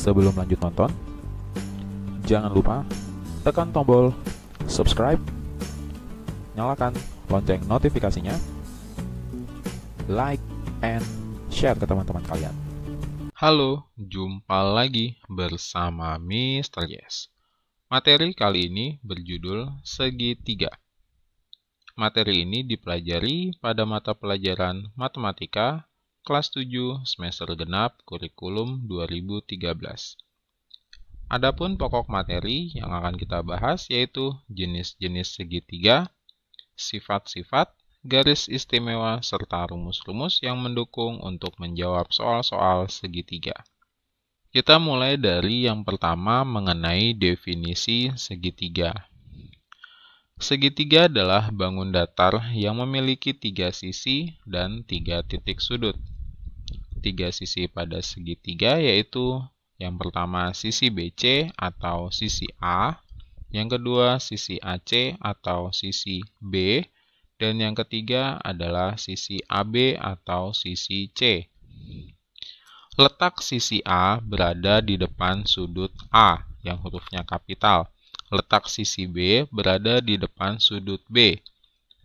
Sebelum lanjut nonton, jangan lupa tekan tombol subscribe, nyalakan lonceng notifikasinya, like, and share ke teman-teman kalian. Halo, jumpa lagi bersama Mr. Yes. Materi kali ini berjudul segitiga. Materi ini dipelajari pada mata pelajaran Matematika kelas 7 semester genap kurikulum 2013. Adapun pokok materi yang akan kita bahas yaitu jenis-jenis segitiga, sifat-sifat, garis istimewa, serta rumus-rumus yang mendukung untuk menjawab soal-soal segitiga. Kita mulai dari yang pertama mengenai definisi segitiga. Segitiga adalah bangun datar yang memiliki 3 sisi dan 3 titik sudut. 3 sisi pada segitiga yaitu yang pertama sisi BC atau sisi A, yang kedua sisi AC atau sisi B, dan yang ketiga adalah sisi AB atau sisi C. Letak sisi A berada di depan sudut A yang hurufnya kapital. Letak sisi B berada di depan sudut B,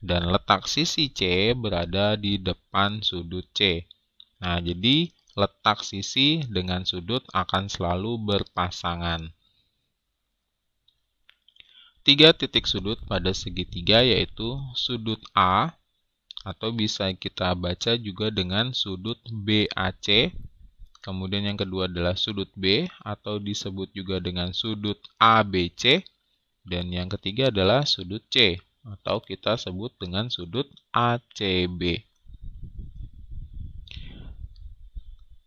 dan letak sisi C berada di depan sudut C. Nah, jadi letak sisi dengan sudut akan selalu berpasangan. 3 titik sudut pada segitiga yaitu sudut A, atau bisa kita baca juga dengan sudut BAC. Kemudian yang kedua adalah sudut B, atau disebut juga dengan sudut ABC. Dan yang ketiga adalah sudut C, atau kita sebut dengan sudut ACB.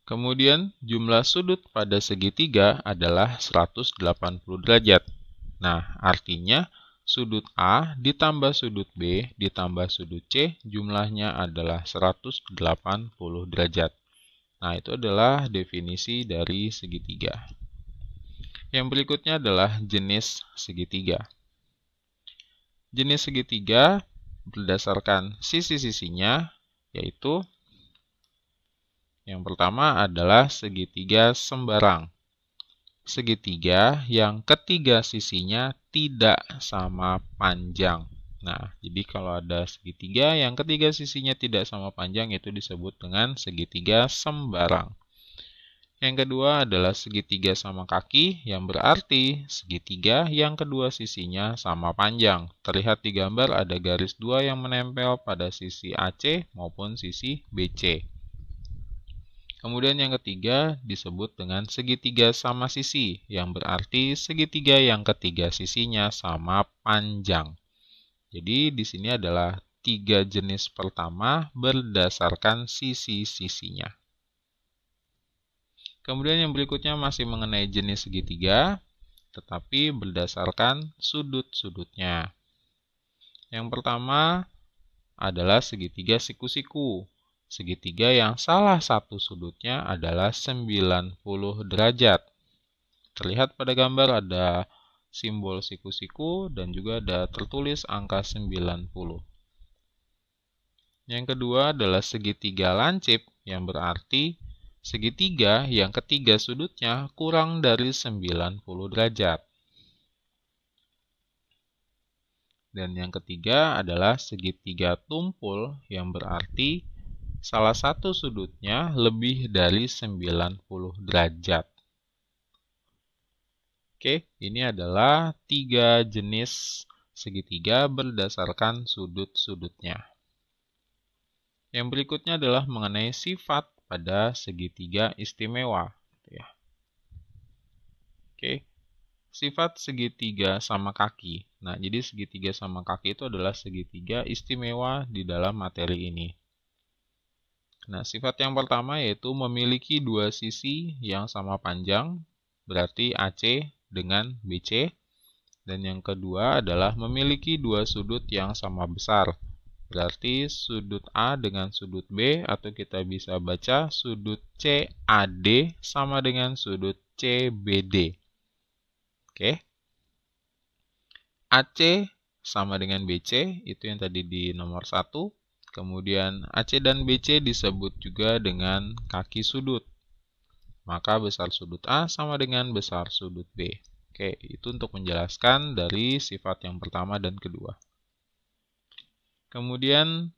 Kemudian jumlah sudut pada segitiga adalah 180 derajat. Nah, artinya sudut A ditambah sudut B ditambah sudut C jumlahnya adalah 180 derajat. Nah, itu adalah definisi dari segitiga. Yang berikutnya adalah jenis segitiga. Jenis segitiga berdasarkan sisi-sisinya, yaitu yang pertama adalah segitiga sembarang. Segitiga yang ketiga sisinya tidak sama panjang. Nah, jadi kalau ada segitiga yang ketiga sisinya tidak sama panjang itu disebut dengan segitiga sembarang. Yang kedua adalah segitiga sama kaki, yang berarti segitiga yang kedua sisinya sama panjang. Terlihat di gambar ada garis 2 yang menempel pada sisi AC maupun sisi BC. Kemudian yang ketiga disebut dengan segitiga sama sisi, yang berarti segitiga yang ketiga sisinya sama panjang. Jadi di sini adalah 3 jenis pertama berdasarkan sisi-sisinya. Kemudian yang berikutnya masih mengenai jenis segitiga, tetapi berdasarkan sudut-sudutnya. Yang pertama adalah segitiga siku-siku. Segitiga yang salah satu sudutnya adalah 90 derajat. Terlihat pada gambar ada simbol siku-siku dan juga ada tertulis angka 90. Yang kedua adalah segitiga lancip, yang berarti segitiga yang ketiga sudutnya kurang dari 90 derajat. Dan yang ketiga adalah segitiga tumpul, yang berarti salah satu sudutnya lebih dari 90 derajat. Oke, ini adalah 3 jenis segitiga berdasarkan sudut-sudutnya. Yang berikutnya adalah mengenai sifat pada segitiga istimewa. Oke, sifat segitiga sama kaki. Nah, jadi segitiga sama kaki itu adalah segitiga istimewa di dalam materi ini. Nah, sifat yang pertama yaitu memiliki 2 sisi yang sama panjang, berarti AC dengan BC. Dan yang kedua adalah memiliki 2 sudut yang sama besar, berarti sudut A dengan sudut B, atau kita bisa baca sudut CAD sama dengan sudut CBD. Oke. AC sama dengan BC, itu yang tadi di nomor 1. Kemudian AC dan BC disebut juga dengan kaki sudut. maka besar sudut A sama dengan besar sudut B. Oke, itu untuk menjelaskan dari sifat yang pertama dan kedua. Kemudian,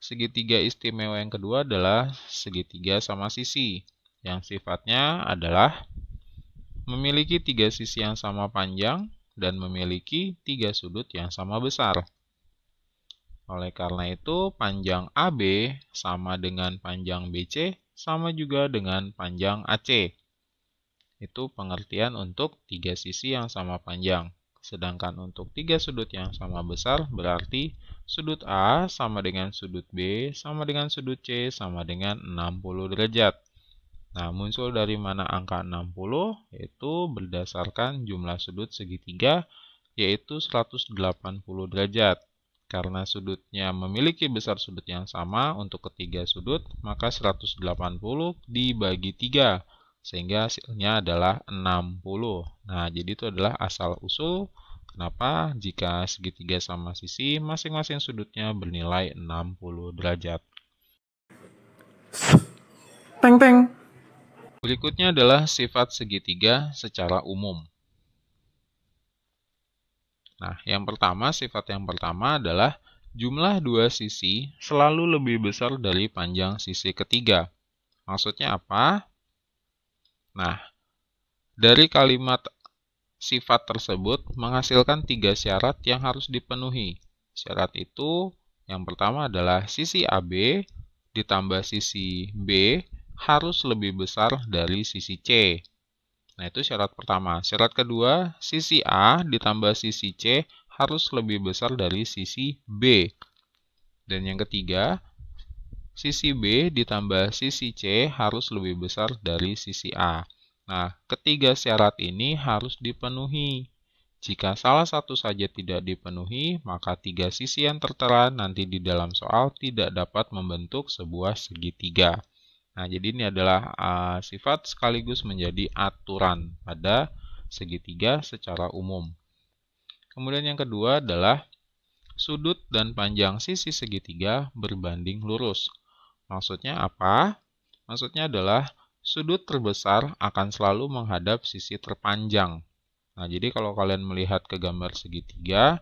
segitiga istimewa yang kedua adalah segitiga sama sisi, yang sifatnya adalah memiliki 3 sisi yang sama panjang dan memiliki 3 sudut yang sama besar. Oleh karena itu, panjang AB sama dengan panjang BC sama juga dengan panjang AC. Itu pengertian untuk 3 sisi yang sama panjang. Sedangkan untuk 3 sudut yang sama besar berarti sudut A sama dengan sudut B sama dengan sudut C sama dengan 60 derajat. Nah, muncul dari mana angka 60? Yaitu berdasarkan jumlah sudut segitiga, yaitu 180 derajat. Karena sudutnya memiliki besar sudut yang sama untuk ketiga sudut, maka 180 dibagi 3, sehingga hasilnya adalah 60. Nah, jadi itu adalah asal-usul kenapa jika segitiga sama sisi, masing-masing sudutnya bernilai 60 derajat. Teng teng. Berikutnya adalah sifat segitiga secara umum. Nah, sifat yang pertama adalah jumlah dua sisi selalu lebih besar dari panjang sisi ketiga. Maksudnya apa? Nah, dari kalimat sifat tersebut menghasilkan 3 syarat yang harus dipenuhi. Syarat itu yang pertama adalah sisi AB ditambah sisi B harus lebih besar dari sisi C. Nah, itu syarat pertama. Syarat kedua, sisi A ditambah sisi C harus lebih besar dari sisi B. Dan yang ketiga, sisi B ditambah sisi C harus lebih besar dari sisi A. Nah, ketiga syarat ini harus dipenuhi. Jika salah satu saja tidak dipenuhi, maka 3 sisi yang tertera nanti di dalam soal tidak dapat membentuk sebuah segitiga. Nah, jadi ini adalah sifat sekaligus menjadi aturan pada segitiga secara umum. Kemudian yang kedua adalah sudut dan panjang sisi segitiga berbanding lurus. Maksudnya apa? Maksudnya adalah sudut terbesar akan selalu menghadap sisi terpanjang. Nah, jadi kalau kalian melihat ke gambar segitiga,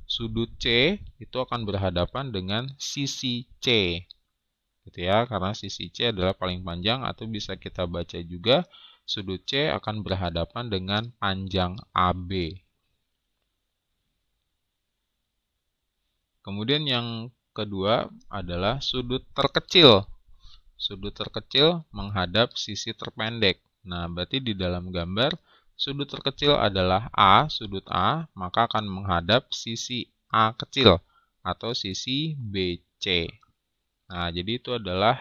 sudut C itu akan berhadapan dengan sisi C. Gitu ya, karena sisi C adalah paling panjang, atau bisa kita baca juga sudut C akan berhadapan dengan panjang AB. Kemudian yang kedua adalah sudut terkecil. Sudut terkecil menghadap sisi terpendek. Nah, berarti di dalam gambar sudut terkecil adalah A, sudut A, maka akan menghadap sisi A kecil atau sisi BC. Nah, jadi itu adalah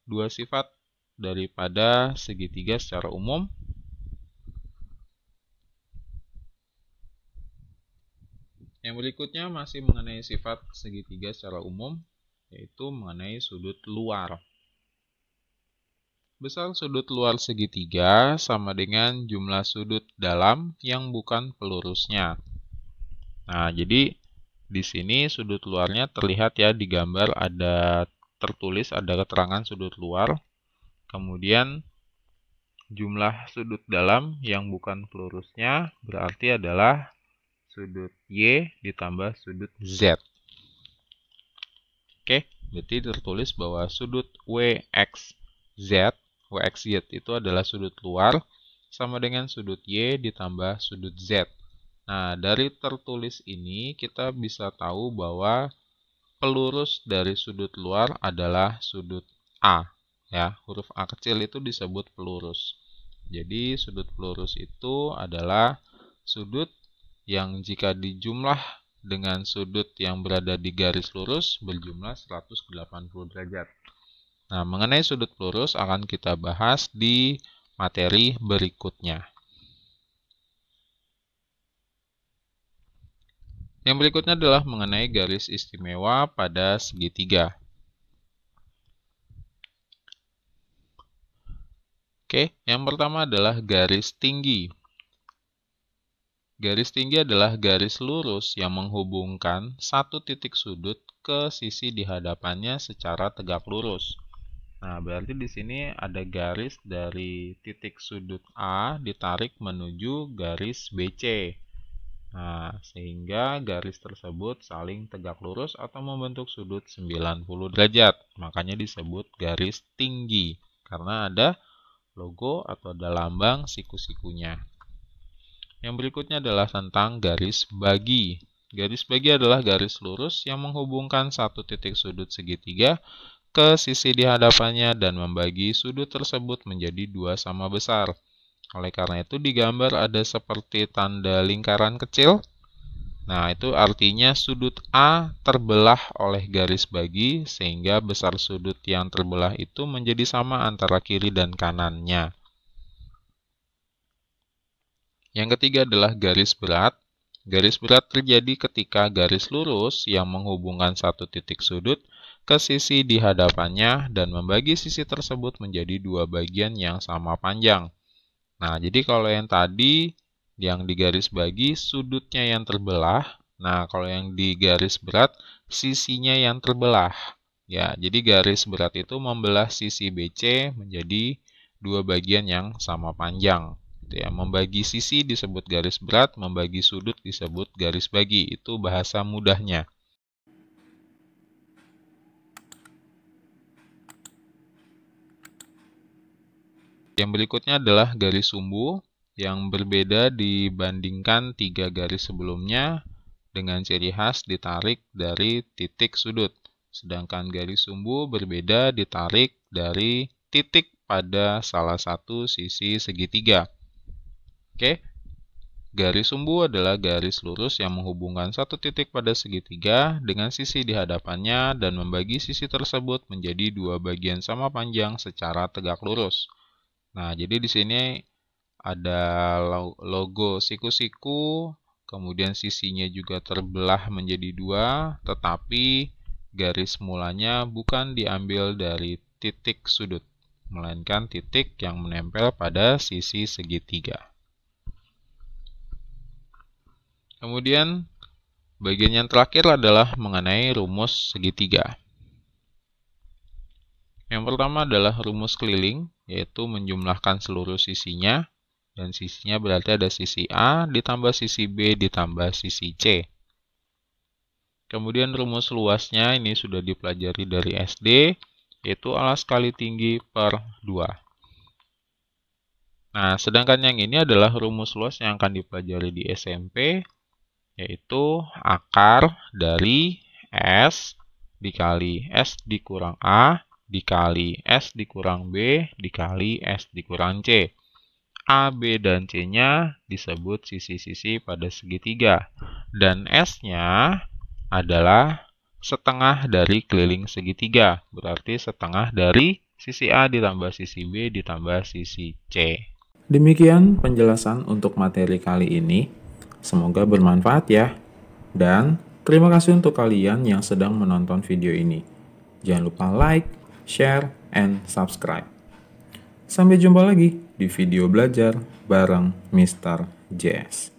dua sifat daripada segitiga secara umum. Yang berikutnya masih mengenai sifat segitiga secara umum, yaitu mengenai sudut luar. Besar sudut luar segitiga sama dengan jumlah sudut dalam yang bukan pelurusnya. Nah, jadi di sini sudut luarnya terlihat ya di gambar ada tertulis ada keterangan sudut luar. Kemudian jumlah sudut dalam yang bukan pelurusnya berarti adalah sudut Y ditambah sudut Z. Oke, berarti tertulis bahwa sudut WXZ itu adalah sudut luar sama dengan sudut Y ditambah sudut Z. Nah, dari tertulis ini kita bisa tahu bahwa pelurus dari sudut luar adalah sudut A. Ya, huruf A kecil itu disebut pelurus. Jadi, sudut pelurus itu adalah sudut yang jika dijumlah dengan sudut yang berada di garis lurus berjumlah 180 derajat. Nah, mengenai sudut pelurus akan kita bahas di materi berikutnya. Yang berikutnya adalah mengenai garis istimewa pada segitiga. Oke, yang pertama adalah garis tinggi. Garis tinggi adalah garis lurus yang menghubungkan satu titik sudut ke sisi di hadapannya secara tegak lurus. Nah, berarti di sini ada garis dari titik sudut A ditarik menuju garis BC. Nah, sehingga garis tersebut saling tegak lurus atau membentuk sudut 90 derajat. Makanya disebut garis tinggi, karena ada logo atau ada lambang siku-sikunya. Yang berikutnya adalah tentang garis bagi. Garis bagi adalah garis lurus yang menghubungkan satu titik sudut segitiga ke sisi di hadapannya dan membagi sudut tersebut menjadi dua sama besar. Oleh karena itu di gambar ada seperti tanda lingkaran kecil. Nah, itu artinya sudut A terbelah oleh garis bagi sehingga besar sudut yang terbelah itu menjadi sama antara kiri dan kanannya. Yang ketiga adalah garis berat. Garis berat terjadi ketika garis lurus yang menghubungkan satu titik sudut ke sisi di hadapannya dan membagi sisi tersebut menjadi dua bagian yang sama panjang. Nah, jadi kalau yang tadi yang di garis bagi sudutnya yang terbelah. Nah, kalau yang di garis berat sisinya yang terbelah. Ya, jadi garis berat itu membelah sisi BC menjadi dua bagian yang sama panjang. Ya, membagi sisi disebut garis berat, membagi sudut disebut garis bagi. Itu bahasa mudahnya. Yang berikutnya adalah garis sumbu yang berbeda dibandingkan tiga garis sebelumnya dengan ciri khas ditarik dari titik sudut. Sedangkan garis sumbu berbeda ditarik dari titik pada salah satu sisi segitiga. Oke, garis sumbu adalah garis lurus yang menghubungkan satu titik pada segitiga dengan sisi di hadapannya dan membagi sisi tersebut menjadi dua bagian sama panjang secara tegak lurus. Nah, jadi di sini ada logo siku-siku, kemudian sisinya juga terbelah menjadi dua, tetapi garis mulanya bukan diambil dari titik sudut, melainkan titik yang menempel pada sisi segitiga. Kemudian, bagian yang terakhir adalah mengenai rumus segitiga. Yang pertama adalah rumus keliling, yaitu menjumlahkan seluruh sisinya, dan sisinya berarti ada sisi A ditambah sisi B ditambah sisi C. Kemudian rumus luasnya ini sudah dipelajari dari SD, yaitu alas kali tinggi per 2. Nah, sedangkan yang ini adalah rumus luas yang akan dipelajari di SMP, yaitu akar dari S dikali S dikurang A dikali S dikurang B dikali S dikurang C. A, B, dan C-nya disebut sisi-sisi pada segitiga. Dan S-nya adalah setengah dari keliling segitiga. Berarti setengah dari sisi A ditambah sisi B ditambah sisi C. Demikian penjelasan untuk materi kali ini. Semoga bermanfaat ya. Dan terima kasih untuk kalian yang sedang menonton video ini. Jangan lupa like, share, and subscribe. Sampai jumpa lagi di video belajar bareng Mr. Jess.